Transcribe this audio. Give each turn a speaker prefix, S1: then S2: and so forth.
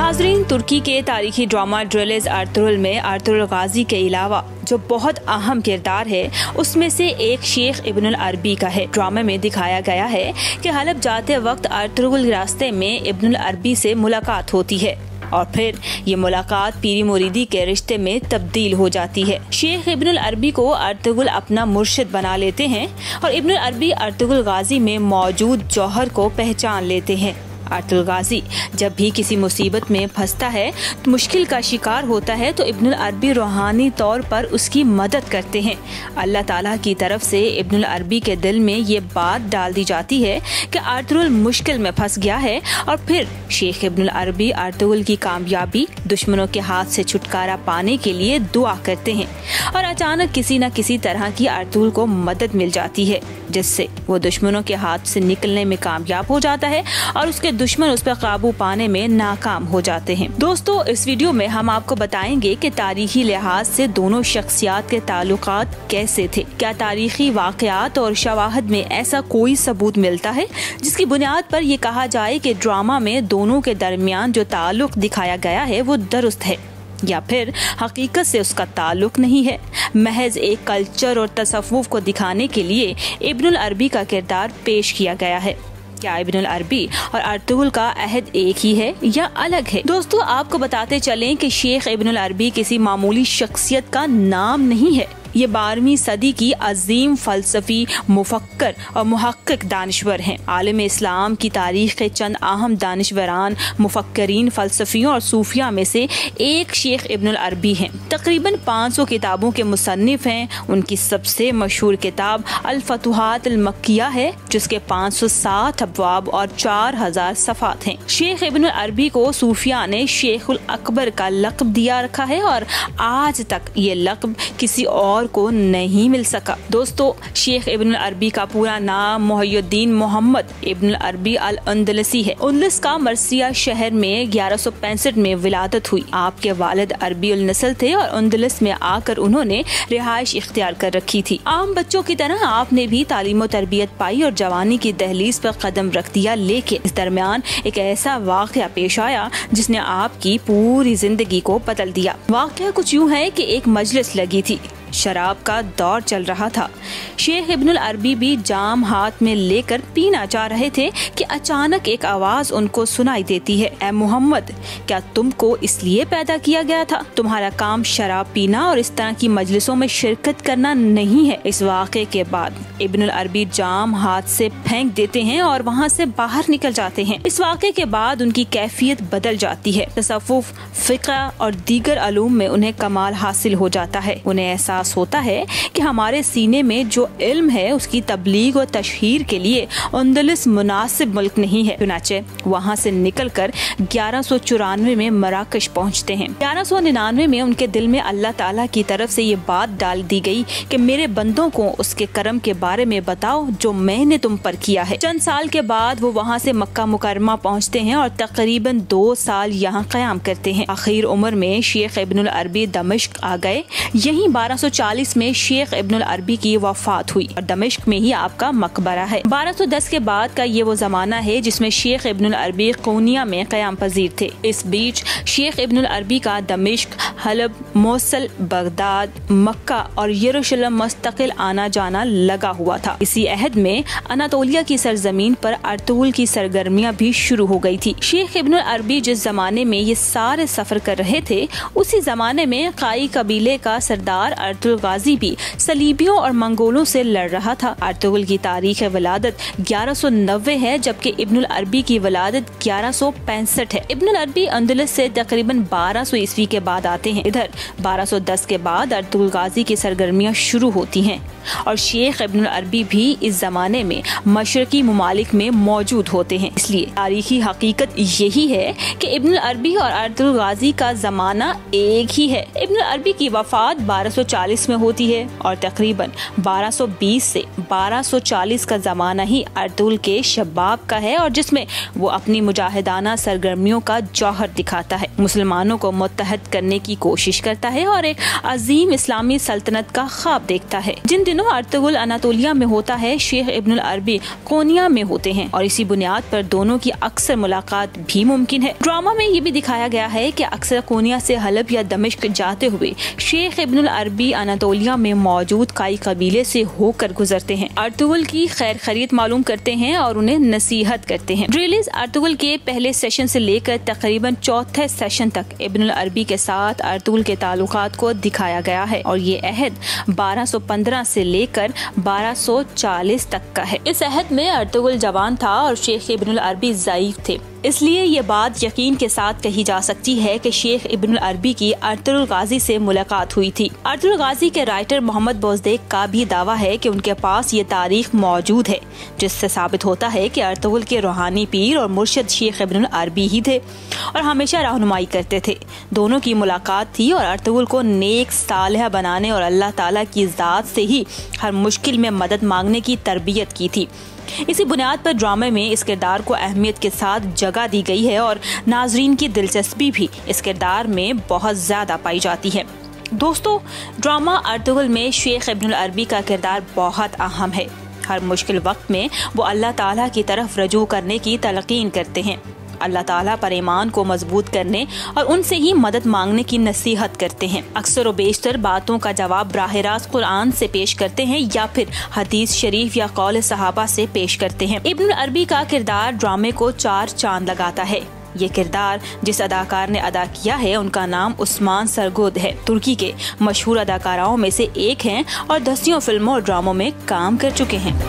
S1: नाजरीन, तुर्की के तारीखी ड्रामा ड्रिल अर्तुगरुल में अर्तुगरुल गाजी के अलावा जो बहुत अहम किरदार है उसमें से एक शेख इब्नुल अरबी का है। ड्रामे में दिखाया गया है कि हलब जाते वक्त अर्तुगरुल के रास्ते में इब्नुल अरबी से मुलाकात होती है और फिर ये मुलाकात पीरी मुरीदी के रिश्ते में तब्दील हो जाती है। शेख इब्नुल अरबी को अर्तुगरुल अपना मुर्शिद बना लेते हैं और इब्नुल अरबी अर्तुगरुल गाजी में मौजूद जौहर को पहचान लेते हैं। अर्तुगरुल गाजी जब भी किसी मुसीबत में फंसता है, तो मुश्किल का शिकार होता है, तो इब्नुल अरबी रूहानी तौर पर उसकी मदद करते हैं। अल्लाह ताला की तरफ से इब्नुल अरबी के दिल में ये बात डाल दी जाती है कि अर्तुगरुल मुश्किल में फंस गया है और फिर शेख इब्नुल अरबी अर्तुगरुल की कामयाबी, दुश्मनों के हाथ से छुटकारा पाने के लिए दुआ करते हैं और अचानक किसी न किसी तरह की अर्तुगरुल को मदद मिल जाती है, जिससे वो दुश्मनों के हाथ से निकलने में कामयाब हो जाता है और उसके दुश्मन उस पर काबू पाने में नाकाम हो जाते हैं। दोस्तों, इस वीडियो में हम आपको बताएंगे कि तारीखी लिहाज से दोनों शख्सियात के ताल्लुकात कैसे थे। क्या तारीखी वाकयात और शवाहद में ऐसा कोई सबूत मिलता है जिसकी बुनियाद पर यह कहा जाए कि ड्रामा में दोनों के दरमियान जो ताल्लुक दिखाया गया है वो दुरुस्त है, या फिर हकीकत से उसका ताल्लुक नहीं है। महज एक कल्चर और तसव्वुफ को दिखाने के लिए इब्नुल अरबी का किरदार पेश किया गया है। क्या इब्नुल अरबी और अर्तुगरुल का अहद एक ही है या अलग है? दोस्तों, आपको बताते चलें कि शेख इब्नुल अरबी किसी मामूली शख्सियत का नाम नहीं है। ये 12वीं सदी की अजीम फलसफी, मुफक्कर और मुहक्किक दानिश्वर हैं। आलम इस्लाम की तारीख के चंद अहम दानिश्वरान, मुफक्करीन, फलसफियों और सूफिया में से एक शेख इब्नुल अरबी हैं। तकरीबन 500 किताबों के मुसन्निफ हैं। उनकी सबसे मशहूर किताब अल फतुहात अल मक्किया है, जिसके 507 अब्वाब और 4000 सफ़ात हैं। शेख इब्नुल अरबी को सूफिया ने शेखुल अकबर का लक़ब दिया रखा है और आज तक ये लक़ब किसी और को नहीं मिल सका। दोस्तों, शेख इब्नुल अरबी का पूरा नाम मुहियुद्दीन मोहम्मद इब्नुल अरबी अल अंदलसी है। उंदलस का मरसिया शहर में 1165 में विलादत हुई। आपके वालिद अरबी उल नस्ल थे और उंदलस में आकर उन्होंने रिहाइश इख्तियार कर रखी थी। आम बच्चों की तरह आपने भी तालीम और तरबियत पाई और जवानी की दहलीज पर कदम रख दिया, लेकिन इस दरमियान एक ऐसा वाक़या पेश आया जिसने आपकी पूरी जिंदगी को बदल दिया। वाक़या कुछ यूँ है कि एक मजलिस लगी थी, शराब का दौर चल रहा था। शेख इब्नुल अरबी भी जाम हाथ में लेकर पीना चाह रहे थे कि अचानक एक आवाज उनको सुनाई देती है, ए मोहम्मद, क्या तुमको इसलिए पैदा किया गया था? तुम्हारा काम शराब पीना और इस तरह की मजलिसों में शिरकत करना नहीं है। इस वाक़े के बाद इब्नुल अरबी जाम हाथ से फेंक देते हैं और वहाँ से बाहर निकल जाते हैं। इस वाक़े के बाद उनकी कैफियत बदल जाती है। तसव्वुफ, फ़िक़्ह और दीगर अलूम में उन्हें कमाल हासिल हो जाता है। उन्हें एहसास होता है कि हमारे सीने में जो इल्म है उसकी तबलीग और तशहीर के लिए उंदलस मुनासिब मुल्क नहीं है। चुनाचे वहाँ से निकलकर 1194 में मराकश पहुँचते हैं। 1199 में उनके दिल में अल्लाह ताला की तरफ से ये बात डाल दी गई कि मेरे बंदों को उसके करम के बारे में बताओ जो मैंने तुम पर किया है। चंद साल के बाद वो वहाँ से मक्का मुकरमा पहुँचते हैं और तकरीबन 2 साल यहाँ क़याम करते हैं। आखिर उम्र में शेख इब्नुल अरबी दमिश्क आ गए। यहीं 1240 में शेख इब्नुल अरबी की वफात हुई और दमिश्क में ही आपका मकबरा है। 1210 के बाद का ये वो जमाना है जिसमें शेख इब्नुल अरबी कोनिया में क़याम पजीर थे। इस बीच शेख इब्नुल अरबी का दमिश्क, हलब, मोसल, बगदाद, मक्का और यरूशलेम मुस्तकिल आना जाना लगा हुआ था। इसी अहद में अनातोलिया की सरजमीन पर अर्तुगरुल की सरगर्मियां भी शुरू हो गई थी। शेख इब्नुल अरबी जिस जमाने में ये सारे सफर कर रहे थे, उसी जमाने में काई कबीले का सरदार अर्तुगरुल गाजी भी सलीबियों और मंगोलों से लड़ रहा था। अर्तुगरुल की तारीख विलादत 1190 है, जबकि इब्नुल अरबी की विलादत 1165 है। इब्नुल अरबी अंदलस से तकरीबन 1200 ईस्वी के बाद आते हैं। इधर 1210 के बाद अर्तुगरुल गाजी की सरगर्मियां शुरू होती हैं और शेख इब्नुल अरबी भी इस जमाने में मशरकी मुमालिक में मौजूद होते हैं। इसलिए तारीखी हकीकत यही है कि इब्नुल अरबी और अर्तुगरुल गाजी का जमाना एक ही है। इब्नुल अरबी की वफात 1240 में होती है और तकरीबन 1220 से 1240 का जमाना ही अर्तुगरुल के शबाब का है और जिसमें वो अपनी मुजाहिदाना सरगर्मियों का जौहर दिखाता है, मुसलमानों को मुत्तहद करने की कोशिश करता है और एक अजीम इस्लामी सल्तनत का ख्वाब देखता है। जिन दिनों अर्तुगरुल अनातोलिया में होता है, शेख इब्नुल अरबी कोनिया में होते हैं और इसी बुनियाद पर दोनों की अक्सर मुलाकात भी मुमकिन है। ड्रामा में ये भी दिखाया गया है कि अक्सर कोनिया से हलब या दमिश्क जाते हुए शेख इब्नुल अरबी अनातोलिया में मौजूद काई कबीले से होकर गुजरते हैं, अर्तुगरुल की खैर खरीद मालूम करते हैं और उन्हें नसीहत करते हैं। ड्रेलिस अर्तुगरुल के पहले सेशन से लेकर तकरीबन चौथे सेशन तक इब्नुल अरबी के साथ अर्तुगरुल के ताल्लुकात को दिखाया गया है और ये अहद 1215 से लेकर 1240 तक का है। इस अहद में अर्तुगरुल जवान था और शेख इब्नुल अरबी ज़ईफ थे, इसलिए ये बात यकीन के साथ कही जा सकती है कि शेख इब्नुल अरबी की अर्तुगरुल गाजी से मुलाकात हुई थी। अर्तुगरुल गाजी के राइटर मोहम्मद बोजदेक का भी दावा है कि उनके पास ये तारीख मौजूद है, जिससे साबित होता है कि अर्तुगरुल के रूहानी पीर और मुर्शिद शेख इब्नुल अरबी ही थे और हमेशा रहनुमाई करते थे। दोनों की मुलाकात थी और अर्तुगरुल को नेक सालिह बनाने और अल्लाह ताला की ज़ात से ही हर मुश्किल में मदद मांगने की तरबियत की थी। इसी बुनियाद पर ड्रामे में इस किरदार को अहमियत के साथ जगह दी गई है और नाजरीन की दिलचस्पी भी इस किरदार में बहुत ज़्यादा पाई जाती है। दोस्तों, ड्रामा अर्तुगरुल में शेख इब्नुल अरबी का किरदार बहुत अहम है। हर मुश्किल वक्त में वो अल्लाह ताला की तरफ रजू करने की तलकीन करते हैं, अल्लाह ताला पर ईमान को मजबूत करने और उनसे ही मदद मांगने की नसीहत करते हैं। अक्सर व बेशतर बातों का जवाब बराह रास्त कुरान से पेश करते हैं या फिर हदीस शरीफ या कौल सहाबा से पेश करते हैं। इब्नुल अरबी का किरदार ड्रामे को 4 चांद लगाता है। ये किरदार जिस अदाकार ने अदा किया है उनका नाम उस्मान सरगोद है। तुर्की के मशहूर अदाकाराओं में से एक हैं और दसियों फिल्मों और ड्रामों में काम कर चुके हैं।